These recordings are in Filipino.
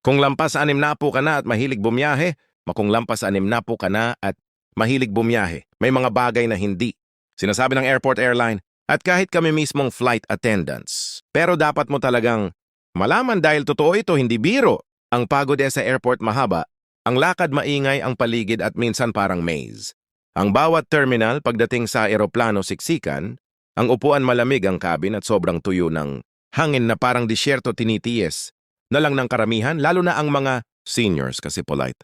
Kung lampas 60 ka na at mahilig bumiyahe, kung lampas 60 ka na at mahilig bumiyahe, may mga bagay na hindi. Sinasabi ng airport airline at kahit kami mismong flight attendants. Pero dapat mo talagang malaman dahil totoo ito, hindi biro. Ang pagod sa airport mahaba, ang lakad maingay, ang paligid at minsan parang maze. Ang bawat terminal pagdating sa eroplano siksikan, ang upuan malamig ang cabin at sobrang tuyo ng hangin na parang disyerto tinitiis na lang ng karamihan, lalo na ang mga seniors kasi polite.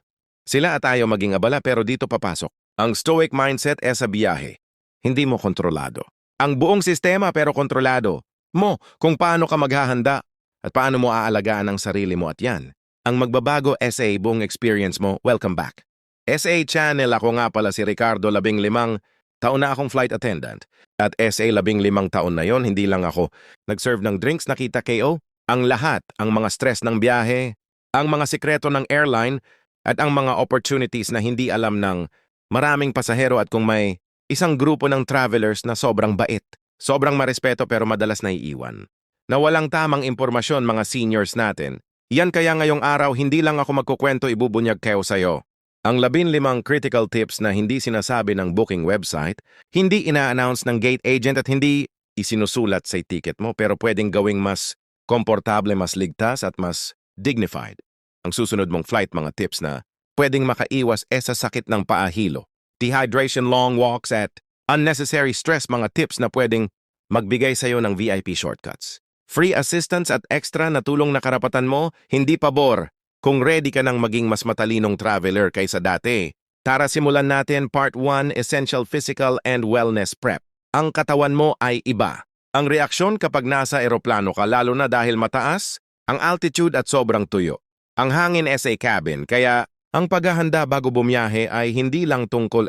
Sila at ayaw maging abala pero dito papasok. Ang stoic mindset sa biyahe. Hindi mo kontrolado. Ang buong sistema pero kontrolado mo kung paano ka maghahanda at paano mo aalagaan ang sarili mo at yan. Ang magbabago buong experience mo, welcome back. Channel, ako nga pala si Ricardo, 15 taon na akong flight attendant. At 15 taon na yon, hindi lang ako nag-serve ng drinks, nakita KO, ang lahat, ang mga stress ng biyahe, ang mga sikreto ng airline, at ang mga opportunities na hindi alam ng maraming pasahero at kung may isang grupo ng travelers na sobrang bait, sobrang marespeto pero madalas naiiwan. Na walang tamang impormasyon mga seniors natin. Yan kaya ngayong araw hindi lang ako magkukwento, ibubunyag kayo sa'yo. Ang 15 critical tips na hindi sinasabi ng booking website, hindi ina-announce ng gate agent at hindi isinusulat sa ticket mo pero pwedeng gawing mas komportable, mas ligtas at mas dignified. Ang susunod mong flight mga tips na pwedeng makaiwas sa sakit ng paahilo, dehydration, long walks at unnecessary stress, mga tips na pwedeng magbigay sa'yo ng VIP shortcuts. Free assistance at extra na tulong na karapatan mo, hindi pabor. Kung ready ka nang maging mas matalinong traveler kaysa dati, tara simulan natin Part 1, Essential Physical and Wellness Prep. Ang katawan mo ay iba. Ang reaksyon kapag nasa eroplano ka, lalo na dahil mataas, ang altitude at sobrang tuyo. Ang hangin sa cabin, kaya ang paghahanda bago bumiyahe ay hindi lang tungkol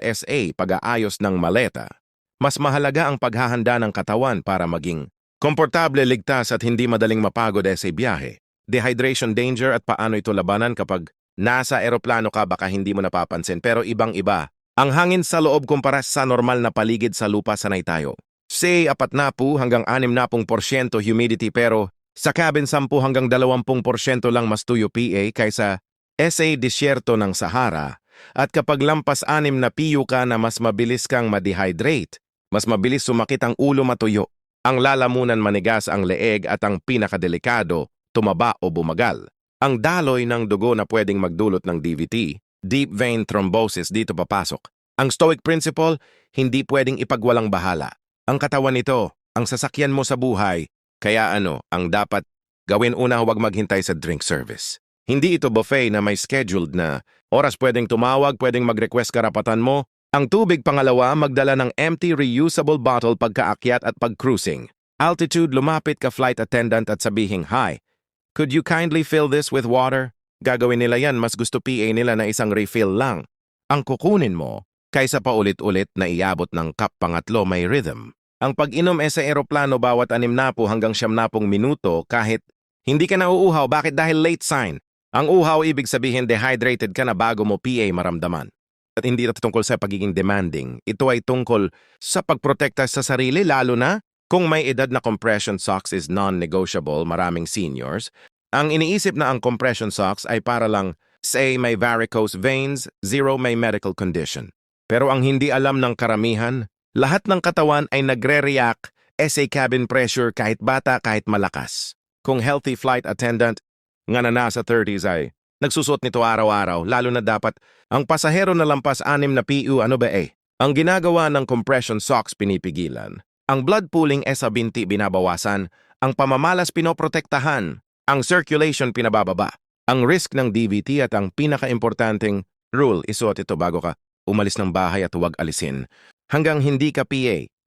pag-aayos ng maleta. Mas mahalaga ang paghahanda ng katawan para maging komportable, ligtas at hindi madaling mapagod sa biyahe. Dehydration danger at paano ito labanan kapag nasa eroplano ka, baka hindi mo napapansin pero ibang-iba. Ang hangin sa loob kumpara sa normal na paligid sa lupa, sanay tayo. Say 40 hanggang 60% humidity pero sa cabin 10 hanggang 20% lang mas tuyo kaysa disyerto ng Sahara. At kapag lampas 6 na PU ka na, mas mabilis kang ma-dehydrate, mas mabilis sumakit ang ulo, matuyo. Ang lalamunan, manigas ang leeg at ang pinakadelikado, tumaba o bumagal. Ang daloy ng dugo na pwedeng magdulot ng DVT, deep vein thrombosis, dito papasok. Ang stoic principle, hindi pwedeng ipagwalang bahala. Ang katawan nito, ang sasakyan mo sa buhay, kaya ang dapat gawin una, huwag maghintay sa drink service. Hindi ito buffet na may scheduled na oras, pwedeng tumawag, pwedeng mag-request, karapatan mo. Ang tubig, pangalawa, magdala ng empty reusable bottle pagkaakyat at pag-cruising. Altitude, lumapit ka flight attendant at sabihing, "Hi, could you kindly fill this with water?" Gagawin nila yan, mas gusto nila na isang refill lang ang kukunin mo kaysa paulit-ulit na iabot ng cup. Pangatlo, may rhythm. Ang pag-inom sa eroplano bawat 60 hanggang 70 minuto kahit hindi ka nauuhaw. Bakit? Dahil late sign. Ang uhaw, ibig sabihin dehydrated ka na bago mo maramdaman. At hindi ito tungkol sa pagiging demanding. Ito ay tungkol sa pagprotekta sa sarili, lalo na kung may edad na compression socks is non-negotiable. Maraming seniors ang iniisip na ang compression socks ay para lang may varicose veins, 0 may medical condition. Pero ang hindi alam ng karamihan, lahat ng katawan ay nagre-react sa cabin pressure, kahit bata, kahit malakas. Kung healthy flight attendant nga na nasa 30s ay nagsusot nito araw-araw, lalo na dapat ang pasahero na lampas 6 na PU, ang ginagawa ng compression socks, pinipigilan. Ang blood pooling sa binti, binabawasan. Ang pamamalas, pinoprotektahan. Ang circulation, pinabababa. Ang risk ng DVT at ang pinaka-importanting rule, isuot ito bago ka umalis ng bahay at huwag alisin hanggang hindi ka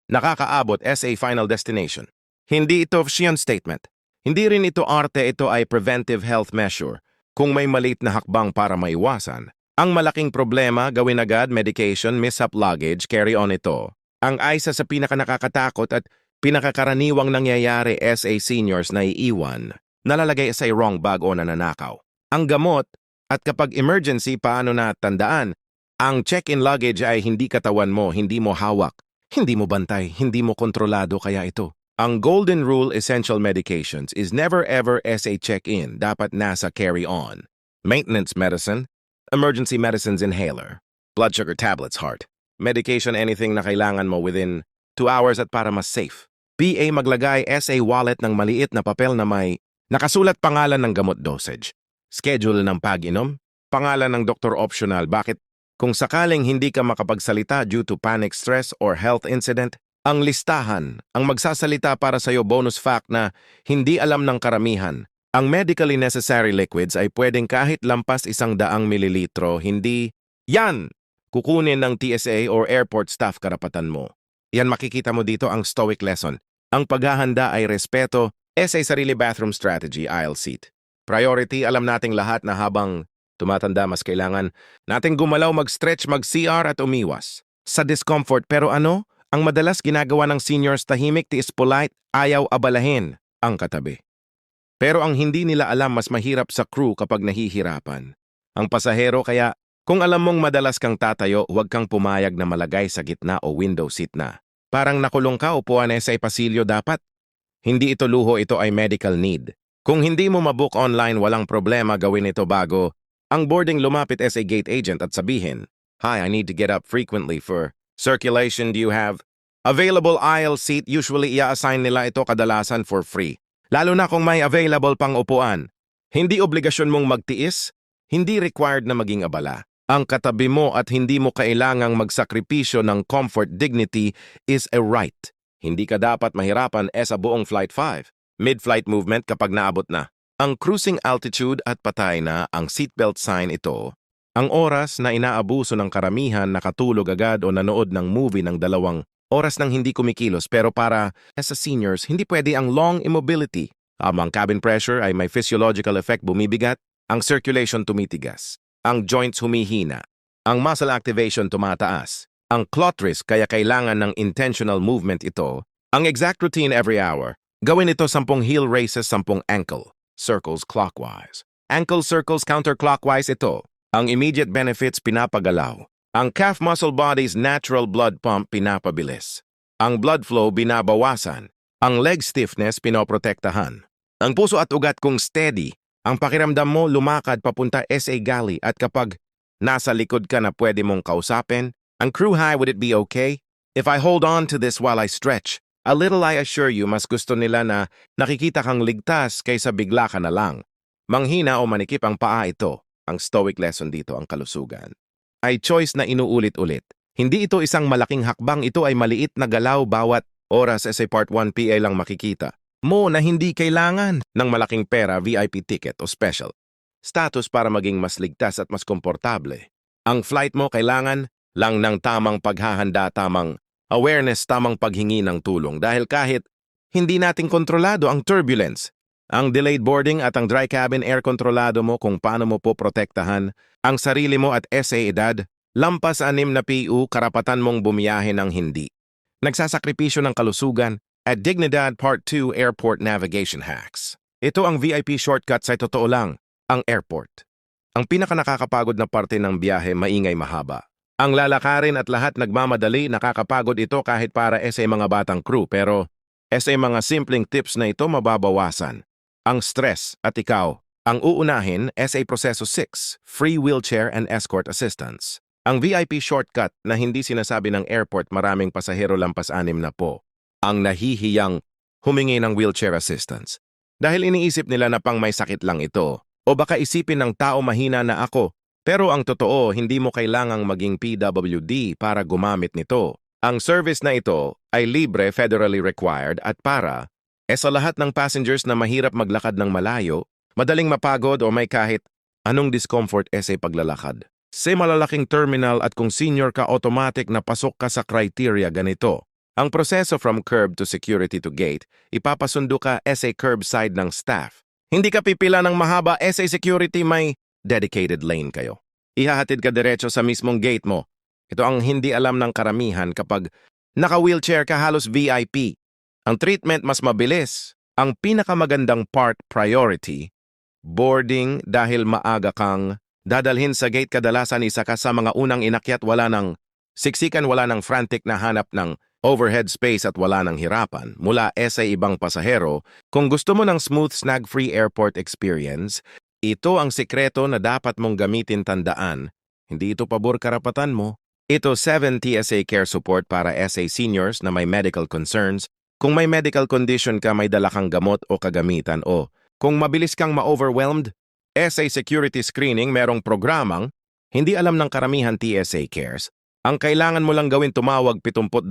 nakakaabot sa final destination. Hindi ito official statement. Hindi rin ito arte, ito ay preventive health measure. Kung may maliit na hakbang para maiwasan ang malaking problema, gawin agad. Medication, miss-up luggage, carry on ito. Ang isa sa pinaka-nakakatakot at pinakakaraniwang nangyayari sa seniors na iiwan, nalalagay sa wrong bag o nananakaw. Ang gamot, at kapag emergency, paano na tandaan? Ang check-in luggage ay hindi katawan mo, hindi mo hawak, hindi mo bantay, hindi mo kontrolado, kaya ito Ang golden rule essential medications is never ever SA check-in, dapat nasa carry-on. Maintenance medicine, emergency medicines inhaler, blood sugar tablets heart, medication anything na kailangan mo within 2 hours at para mas safe. PA maglagay SA wallet ng maliit na papel na may nakasulat pangalan ng gamot dosage, schedule ng pag-inom, pangalan ng doktor optional. Bakit? Kung sakaling hindi ka makapagsalita due to panic stress or health incident, ang listahan ang magsasalita para sa iyo. Bonus fact na hindi alam ng karamihan. Ang medically necessary liquids ay pwedeng kahit lampas 100 mililitro, hindi yan kukunin ng TSA or airport staff. Karapatan mo. Yan makikita mo dito ang stoic lesson. Ang paghahanda ay respeto, SA sarili bathroom strategy, aisle seat. Priority, alam nating lahat na habang tumatanda mas kailangan nating gumalaw, mag-stretch, mag-CR at umiwas sa discomfort. Pero ano? Ang madalas ginagawa ng seniors, tahimik, tiis, polite, ayaw abalahin ang katabi. Pero ang hindi nila alam, mas mahirap sa crew kapag nahihirapan ang pasahero. Kaya kung alam mong madalas kang tatayo, huwag kang pumayag na malagay sa gitna o window seat na. Parang nakulong ka, upuan sa pasilyo dapat. Hindi ito luho, ito ay medical need. Kung hindi mo mabook online, walang problema, gawin ito bago ang boarding. Lumapit sa gate agent at sabihin, "Hi, I need to get up frequently for circulation. Do you have available aisle seat?" Usually, i-assign nila ito kadalasan for free. Lalo na kung may available pang upuan. Hindi obligasyon mong magtiis, hindi required na maging abala. Ang katabi mo at hindi mo kailangang magsakripisyo ng comfort. Dignity is a right. Hindi ka dapat mahirapan sa buong Flight 5. Mid-flight movement kapag naabot na ang cruising altitude at patay na ang seatbelt sign. Ito ang oras na inaabuso ng karamihan, nakatulog agad o nanood ng movie ng 2 oras nang hindi kumikilos. Pero para sa seniors, hindi pwede ang long immobility. Ang cabin pressure ay may physiological effect, bumibigat, ang circulation tumitigas, ang joints humihina, ang muscle activation tumataas, ang clot risk kaya kailangan ng intentional movement. Ito ang exact routine every hour. Gawin ito 10 heel raises, 10 ankle circles clockwise, ankle circles counterclockwise. Ito ang immediate benefits, pinapagalaw ang calf muscle body's natural blood pump, pinapabilis ang blood flow, binabawasan ang leg stiffness, pinoprotektahan ang puso at ugat. Kung steady ang pakiramdam mo, lumakad papunta sa galley. At kapag nasa likod ka na, pwede mong kausapin ang crew. "Hi, would it be okay if I hold on to this while I stretch a little?" I assure you, mas gusto nila na nakikita kang ligtas kaysa bigla ka na lang manghina o manikip ang paa. Ito ang stoic lesson dito. Ang kalusugan ay choice na inuulit-ulit. Hindi ito isang malaking hakbang, ito ay maliit na galaw bawat oras. Sa Part 1 PA lang makikita mo na hindi kailangan ng malaking pera, VIP ticket o special status para maging mas ligtas at mas komportable. Ang flight mo kailangan lang ng tamang paghahanda, tamang awareness, tamang paghingi ng tulong. Dahil kahit hindi natin kontrolado ang turbulence, ang delayed boarding at ang dry cabin, air kontrolado mo kung paano mo po protektahan ang sarili mo at sa edad. Lampas 6 na PU, karapatan mong bumiyahe ng hindi nagsasakripisyo ng kalusugan. At Dignidad Part 2 Airport Navigation Hacks. Ito ang VIP shortcut. Sa totoo lang, ang airport ang pinakanakakapagod na parte ng biyahe, maingay, mahaba ang lalakarin at lahat nagmamadali. Nakakapagod ito kahit para sa mga batang crew. Pero sa mga simpleng tips na ito, mababawasan ang stress at ikaw ang uunahin. SA Proseso 6, Free Wheelchair and Escort Assistance. Ang VIP shortcut na hindi sinasabi ng airport. Maraming pasahero lampas 6 na po ang nahihiyang humingi ng wheelchair assistance dahil iniisip nila na pang may sakit lang ito. O baka isipin ng tao, mahina na ako. Pero ang totoo, hindi mo kailangang maging PWD para gumamit nito. Ang service na ito ay libre, federally required at para sa lahat ng passengers na mahirap maglakad ng malayo, madaling mapagod o may kahit anong discomfort sa paglalakad. Sa malalaking terminal at kung senior ka, automatic na pasok ka sa criteria. Ganito ang proseso from curb to security to gate. Ipapasundo ka sa curbside ng staff. Hindi ka pipila ng mahaba. Sa security may dedicated lane kayo. Ihahatid ka diretso sa mismong gate mo. Ito ang hindi alam ng karamihan. Kapag naka-wheelchair ka, halos VIP. Ang treatment mas mabilis. Ang pinakamagandang part, priority boarding, dahil maaga kang dadalhin sa gate. Kadalasan isa ka sa mga unang inakyat. Wala ng siksikan, wala ng frantic na hanap ng overhead space at wala ng hirapan mula sa ibang pasahero. Kung gusto mo ng smooth snag-free airport experience, ito ang sikreto na dapat mong gamitin. Tandaan. Hindi ito pabor karapatan mo. Ito 7 TSA Care Support para SA seniors na may medical concerns. Kung may medical condition ka, may dala kang gamot o kagamitan o kung mabilis kang ma-overwhelmed, SA Security Screening merong programang hindi alam ng karamihan TSA Cares. Ang kailangan mo lang gawin tumawag 72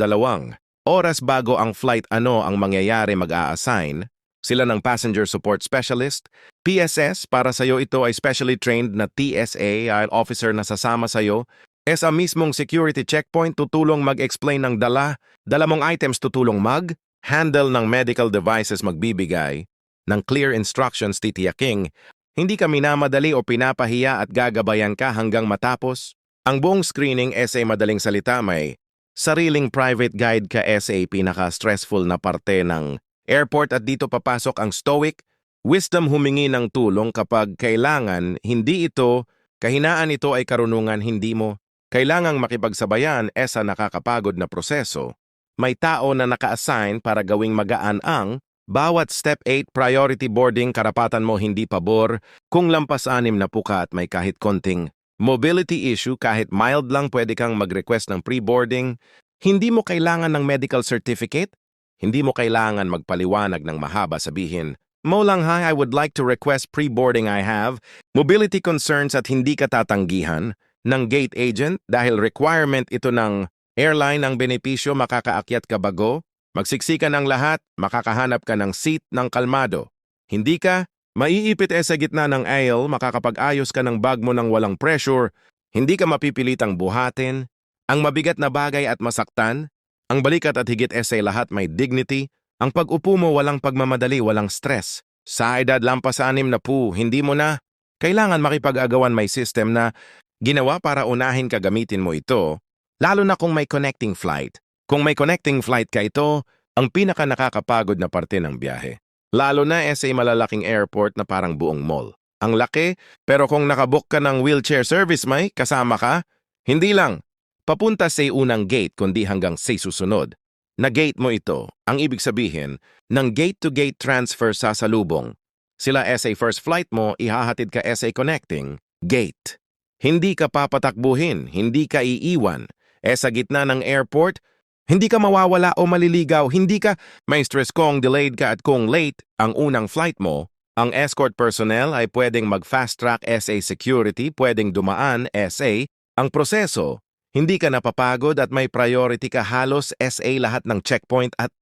oras bago ang flight. Ano ang mangyayari? Mag-a-assign sila ng Passenger Support Specialist, PSS. Para sa'yo ito ay specially trained na TSA officer na sasama sa'yo sa mismong security checkpoint, tutulong mag-explain ng dala mong items, tutulong mag-handle ng medical devices, magbibigay ng clear instructions. Titiyaking hindi ka minamadali o pinapahiya at gagabayan ka hanggang matapos ang buong screening. Madaling salita, may sariling private guide ka. Pinaka-stressful na parte ng airport at dito papasok ang stoic wisdom, humingi ng tulong kapag kailangan. Hindi ito kahinaan, ito ay karunungan. Hindi mo kailangang makipagsabayan sa nakakapagod na proseso. May tao na naka-assign para gawing magaan ang bawat step. 8 priority boarding, karapatan mo, hindi pabor. Kung lampas 6 na puka at may kahit konting mobility issue, kahit mild lang, pwede kang mag-request ng pre-boarding. Hindi mo kailangan ng medical certificate. Hindi mo kailangan magpaliwanag ng mahaba. Sabihin mo lang, "Hi, I would like to request pre-boarding. I have mobility concerns," at hindi ka tatanggihan ng gate agent dahil requirement ito ng airline. Ang benepisyo, makakaakyat ka bago magsiksikan ang lahat, makakahanap ka ng seat ng kalmado. Hindi ka maiipit sa gitna ng aisle, makakapag-ayos ka ng bag mo ng walang pressure, hindi ka mapipilitang buhatin ang mabigat na bagay at masaktan. Ang balikat at higit sa lahat, may dignity. Ang pag-upo mo, walang pagmamadali, walang stress. Sa edad lampas 6 na po, hindi mo na kailangan makipag-agawan. May system na ginawa para unahin ka, gamitin mo ito, lalo na kung may connecting flight. Kung may connecting flight ka, ito ang pinaka nakakapagod na parte ng biyahe. Lalo na sa malalaking airport na parang buong mall. Ang laki, pero kung nakabook ka ng wheelchair service, may kasama ka. Hindi lang papunta sa unang gate, kundi hanggang sa susunod na gate mo. Ito ang ibig sabihin ng gate-to-gate transfer. Sasalubong sila sa first flight mo, ihahatid ka sa connecting gate. Hindi ka papatakbuhin, hindi ka iiwan. Sa gitna ng airport, hindi ka mawawala o maliligaw. Hindi ka may stress kung delayed ka at kung late ang unang flight mo. Ang escort personnel ay pwedeng mag-fast track sa security, pwedeng dumaan ang proseso. Hindi ka napapagod at may priority ka halos lahat ng checkpoint at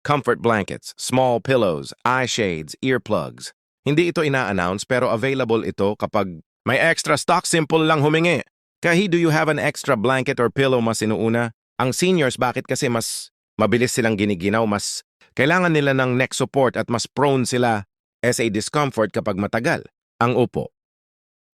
comfort blankets, small pillows, eye shades, earplugs. Hindi ito ina-announce pero available ito kapag may extra stock, simple lang humingi. Kahit do you have an extra blanket or pillow mas inuuna? Ang seniors bakit kasi mas mabilis silang giniginaw, mas kailangan nila ng neck support at mas prone sila sa discomfort kapag matagal ang upo.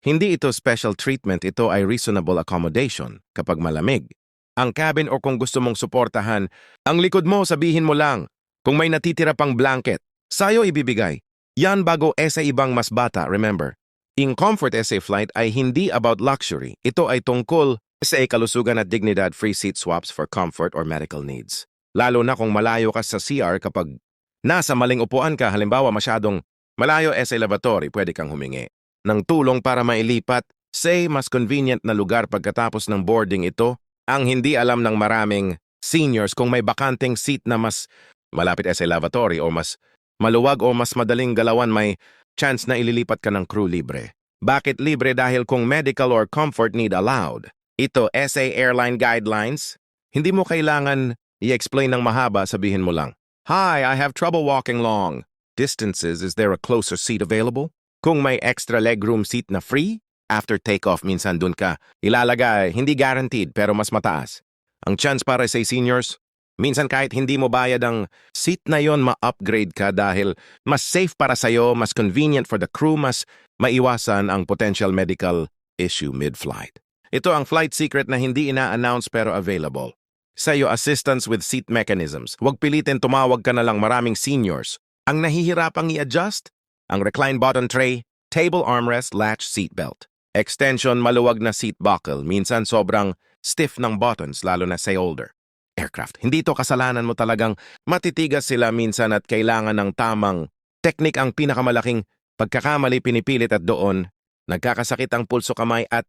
Hindi ito special treatment, ito ay reasonable accommodation kapag malamig. Ang cabin o kung gusto mong suportahan, ang likod mo sabihin mo lang kung may natitira pang blanket, sayo ibibigay. Yan bago sa ibang mas bata, remember. In Comfort SA Flight ay hindi about luxury. Ito ay tungkol sa kalusugan at dignidad, free seat swaps for comfort or medical needs. Lalo na kung malayo ka sa CR kapag nasa maling upuan ka, halimbawa masyadong malayo sa lavatory, pwede kang humingi ng tulong para mailipat sa mas convenient na lugar pagkatapos ng boarding. Ito ang hindi alam ng maraming seniors kung may bakanting seat na mas malapit sa lavatory o mas maluwag o mas madaling galawan, may chance na ililipat ka ng crew libre. Bakit libre? Dahil kung medical or comfort need allowed. Ito, SA Airline Guidelines. Hindi mo kailangan i-explain ng mahaba, sabihin mo lang, "Hi, I have trouble walking long distances. Is there a closer seat available?" Kung may extra legroom seat na free, after takeoff minsan dun ka ilalagay, hindi guaranteed pero mas mataas. Ang chance para sa seniors, minsan kahit hindi mo bayad ang seat na yon, ma-upgrade ka dahil mas safe para sa'yo, mas convenient for the crew, mas maiwasan ang potential medical issue mid-flight. Ito ang flight secret na hindi ina-announce pero available. Sa'yo, assistance with seat mechanisms. Huwag pilitin, tumawag ka na lang, maraming seniors ang nahihirapang i-adjust. Ang recline button tray, table armrest, latch seatbelt. Extension, maluwag na seat buckle. Minsan sobrang stiff ng buttons, lalo na sa older aircraft. Hindi ito kasalanan mo, talagang matitigas sila minsan at kailangan ng tamang teknik. Ang pinakamalaking pagkakamali, pinipilit at doon nagkakasakit ang pulso, kamay at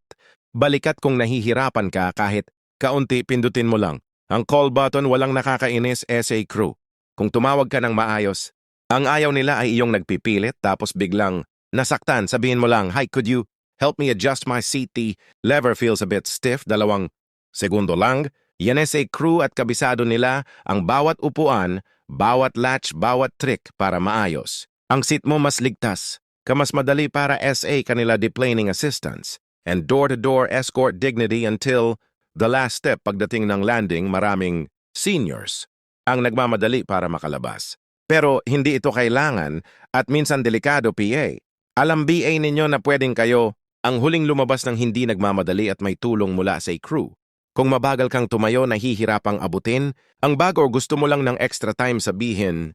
balikat. Kung nahihirapan ka kahit kaunti, pindutin mo lang ang call button. Walang nakakainis SA crew kung tumawag ka ng maayos. Ang ayaw nila ay iyong nagpipilit tapos biglang nasaktan. Sabihin mo lang, "Hi, could you help me adjust my seat? The lever feels a bit stiff." 2 segundo lang. Yan sa crew at kabisado nila ang bawat upuan, bawat latch, bawat trick para maayos. Ang seat mo mas ligtas, mas madali para SA kanila deplaning assistance, and door-to-door escort dignity until the last step. Pagdating ng landing, maraming seniors ang nagmamadali para makalabas. Pero hindi ito kailangan at minsan delikado, PA. Alam BA ninyo na pwedeng kayo ang huling lumabas ng hindi nagmamadali at may tulong mula sa crew. Kung mabagal kang tumayo, nahihirapang abutin ang bag o gusto mo lang ng extra time, sabihin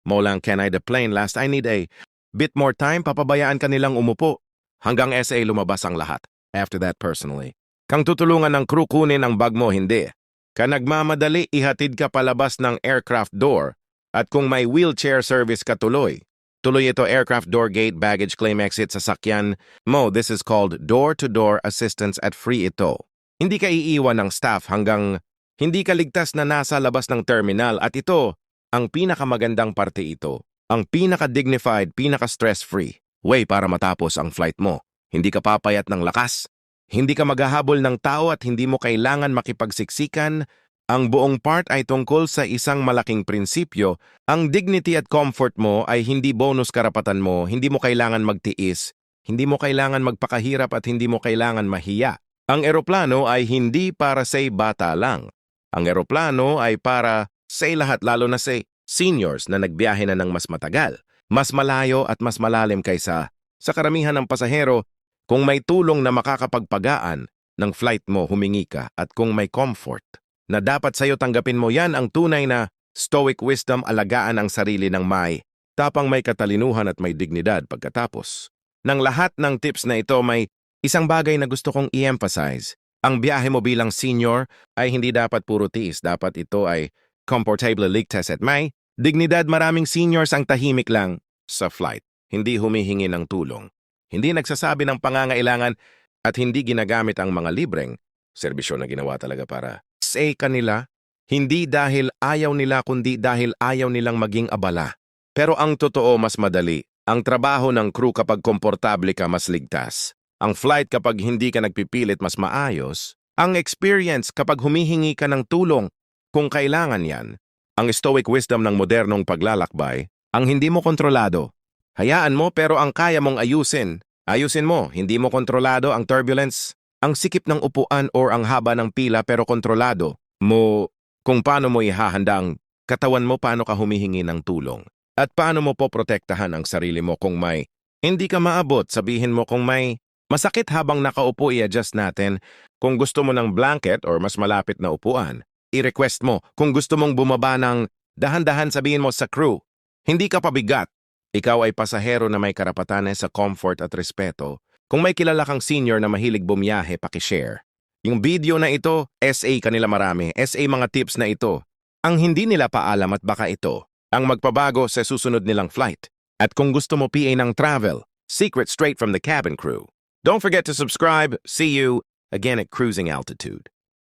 mo lang, "Can I deplane last? I need a bit more time." Papabayaan ka nilang umupo hanggang SA lumabas ang lahat. After that, personally, kang tutulungan ng crew kunin ang bag mo, hindi ka nagmamadali, ihatid ka palabas ng aircraft door. At kung may wheelchair service ka, tuloy ito aircraft door gate, baggage claim exit, sasakyan mo. This is called door-to-door assistance at free ito. Hindi ka iiwan ng staff hanggang hindi ka ligtas na nasa labas ng terminal. At ito ang pinakamagandang parte, ito ang pinaka-dignified, pinaka-stress-free way para matapos ang flight mo. Hindi ka papayat ng lakas, hindi ka maghahabol ng tao at hindi mo kailangan makipagsiksikan. Ang buong part ay tungkol sa isang malaking prinsipyo. Ang dignity at comfort mo ay hindi bonus karapatan mo. Hindi mo kailangan magtiis, hindi mo kailangan magpakahirap at hindi mo kailangan mahiya. Ang eroplano ay hindi para sa bata lang. Ang eroplano ay para sa lahat, lalo na sa seniors na nagbiyahe na ng mas matagal, mas malayo at mas malalim kaysa sa karamihan ng pasahero. Kung may tulong na makakapagpagaan ng flight mo, humingi ka. At kung may comfort na dapat sa'yo, tanggapin mo. Yan ang tunay na stoic wisdom, alagaan ang sarili ng may tapang, may katalinuhan at may dignidad. Pagkatapos ng lahat ng tips na ito, may isang bagay na gusto kong i-emphasize. Ang biyahe mo bilang senior ay hindi dapat puro tiis. Dapat ito ay comfortable, ligtas at may dignidad. Maraming seniors ang tahimik lang sa flight, hindi humihingi ng tulong, hindi nagsasabi ng pangangailangan at hindi ginagamit ang mga libreng serbisyo na ginawa talaga para sa kanila. Hindi dahil ayaw nila, kundi dahil ayaw nilang maging abala. Pero ang totoo, mas madali ang trabaho ng crew kapag komportable ka, mas ligtas. Ang flight kapag hindi ka nagpipilit, mas maayos. Ang experience kapag humihingi ka ng tulong, Kung kailangan yan, ang stoic wisdom ng modernong paglalakbay, ang hindi mo kontrolado. Hayaan mo pero ang kaya mong ayusin. Ayusin mo, hindi mo kontrolado ang turbulence, ang sikip ng upuan or ang haba ng pila pero kontrolado mo kung paano mo ihahanda ang katawan mo, paano ka humihingi ng tulong. At paano mo poprotektahan ang sarili mo kung may hindi ka maabot, sabihin mo kung may masakit habang nakaupo, i-adjust natin. Kung gusto mo ng blanket or mas malapit na upuan, i-request mo. Kung gusto mong bumaba ng dahan-dahan, sabihin mo sa crew, hindi ka pabigat. Ikaw ay pasahero na may karapatan sa comfort at respeto. Kung may kilala kang senior na mahilig bumiyahe, pakishare. Yung video na ito, SA kanila marami, SA mga tips na ito. Ang hindi nila paalam at baka ito ang magpabago sa susunod nilang flight. At kung gusto mo PA ng travel, secret straight from the cabin crew. Don't forget to subscribe. See you again at cruising altitude.